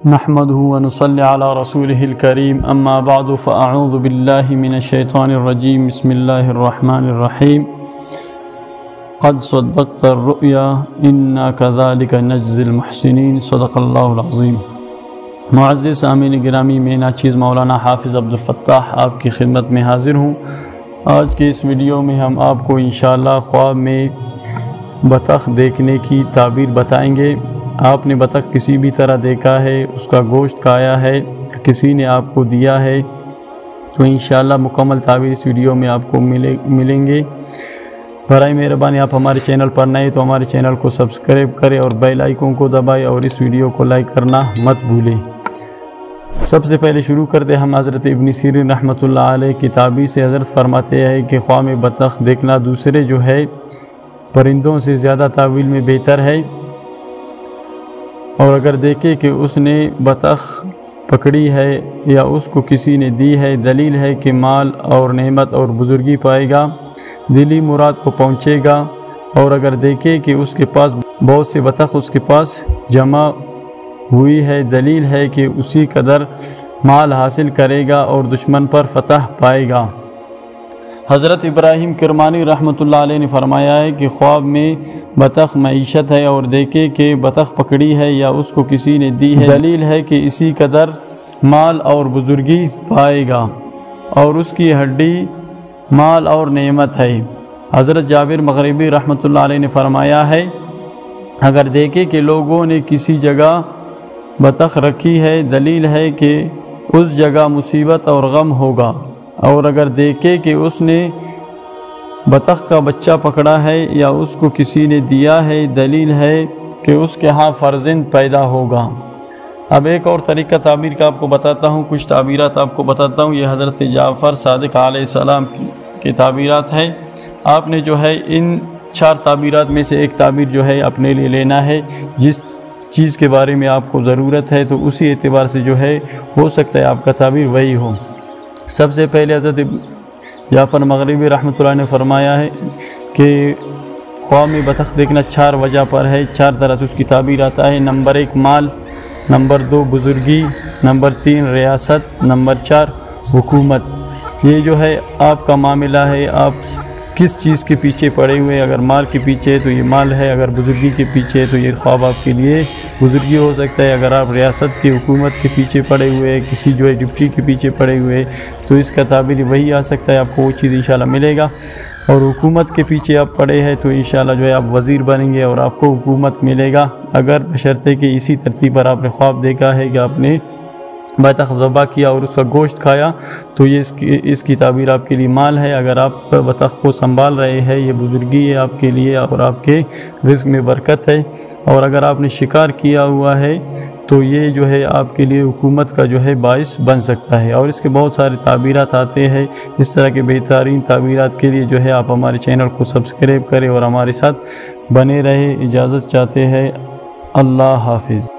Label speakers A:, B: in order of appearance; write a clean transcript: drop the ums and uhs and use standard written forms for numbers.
A: نحمده ونصلي على رسوله الكريم أما بعد فأعوذ بالله من الشيطان الرجيم بسم الله الرحمن الرحيم قد صدقت الرؤيا إنا كذلك نجزي المحسنين صدق الله العظيم۔ معزز سامعین گرامی، میں ناچیز مولانا حافظ عبدالفتاح آپ کی خدمت میں حاضر ہوں۔ آج کے اس ویڈیو میں ہم آپ کو انشاءاللہ خواب میں بطخ دیکھنے کی تعبیر بتائیں گے۔ آپ نے بطخ کسی بھی طرح دیکھا ہے، اس کا گوشت کھایا ہے، کسی نے آپ کو دیا ہے، تو انشاءاللہ مکمل تعبیر اس ویڈیو میں آپ کو ملیں گے۔ برائے مہربانی آپ ہمارے چینل پر نئے تو ہمارے چینل کو سبسکرائب کریں اور بیل آئیکن کو دبائیں اور اس ویڈیو کو لائک کرنا مت بھولیں۔ سب سے پہلے شروع کرتے ہم حضرت ابن سیرین رحمۃ اللہ علیہ کی تعبیر سے۔ حضرت فرماتے ہیں کہ خواب میں بطخ دیکھنا دوسرے جو ہے پرندوں سے زیادہ تعویل میں بہتر ہے، اور اگر دیکھے کہ اس نے بطخ پکڑی ہے یا اس کو کسی نے دی ہے، دلیل ہے کہ مال اور نعمت اور بزرگی پائے گا، دلی مراد کو پہنچے گا۔ اور اگر دیکھے کہ اس کے پاس بہت سے بطخ اس کے پاس جمع ہوئی ہے، دلیل ہے کہ اسی قدر مال حاصل کرے گا اور دشمن پر فتح پائے گا۔ حضرت ابراہیم کرمانی رحمۃ اللہ علیہ نے فرمایا ہے کہ خواب میں بطخ معیشت ہے اور دیکھے کہ بطخ پکڑی ہے یا اس کو کسی نے دی ہے، دلیل ہے کہ اسی قدر مال اور بزرگی پائے گا اور اس کی ہڈی مال اور نعمت ہے۔ حضرت جابر مغربی رحمۃ اللہ علیہ نے فرمایا ہے اگر دیکھے کہ لوگوں نے کسی جگہ بطخ رکھی ہے، دلیل ہے کہ اس جگہ مصیبت اور غم ہوگا۔ اور اگر دیکھے کہ اس نے بطخ کا بچہ پکڑا ہے یا اس کو کسی نے دیا ہے، دلیل ہے کہ اس کے ہاں فرزند پیدا ہوگا۔ اب ایک اور طریقہ تعبیر کا آپ کو بتاتا ہوں، کچھ تعبیرات آپ کو بتاتا ہوں۔ یہ حضرت جعفر صادق علیہ السلام کی تعبیرات ہے۔ آپ نے جو ہے ان 4 تعبیرات میں سے ایک تعبیر جو ہے اپنے لیے لینا ہے۔ جس چیز کے بارے میں آپ کو ضرورت ہے تو اسی اعتبار سے جو ہے ہو سکتا ہے آپ کا تعبیر وہی ہو۔ سب سے پہلے حضرت جعفر مغربی رحمۃ اللہ نے فرمایا ہے کہ خواب میں بطخ دیکھنا 4 وجہ پر ہے، 4 طرح سے اس کی تعبیر آتا ہے۔ نمبر 1 مال، نمبر 2 بزرگی، نمبر 3 ریاست، نمبر 4 حکومت۔ یہ جو ہے آپ کا معاملہ ہے، آپ کس چیز کے پیچھے پڑے ہوئے۔ اگر مال کے پیچھے تو یہ مال ہے، اگر بزرگی کے پیچھے تو یہ خواب آپ کے لیے بزرگی ہو سکتا ہے۔ اگر آپ ریاست کی حکومت کے پیچھے پڑے ہوئے، کسی جو ہے ڈپٹی کے پیچھے پڑے ہوئے، تو اس کا تعبیر وہی آ سکتا ہے، آپ کو وہ چیز انشاءاللہ ملے گا۔ اور حکومت کے پیچھے آپ پڑے ہیں تو انشاءاللہ جو ہے آپ وزیر بنیں گے اور آپ کو حکومت ملے گا، اگر بشرطے کہ اسی ترتیب پر آپ نے خواب دیکھا ہے کہ آپ نے بطخ ذبح کیا اور اس کا گوشت کھایا، تو یہ اس کی تعبیر آپ کے لیے مال ہے۔ اگر آپ بطخ کو سنبھال رہے ہیں، یہ بزرگی ہے آپ کے لیے اور آپ کے رزق میں برکت ہے۔ اور اگر آپ نے شکار کیا ہوا ہے تو یہ جو ہے آپ کے لیے حکومت کا جو ہے باعث بن سکتا ہے۔ اور اس کے بہت سارے تعبیرات آتے ہیں۔ اس طرح کے بہترین تعبیرات کے لیے جو ہے آپ ہمارے چینل کو سبسکرائب کریں اور ہمارے ساتھ بنے رہے۔ اجازت چاہتے ہیں، اللہ حافظ۔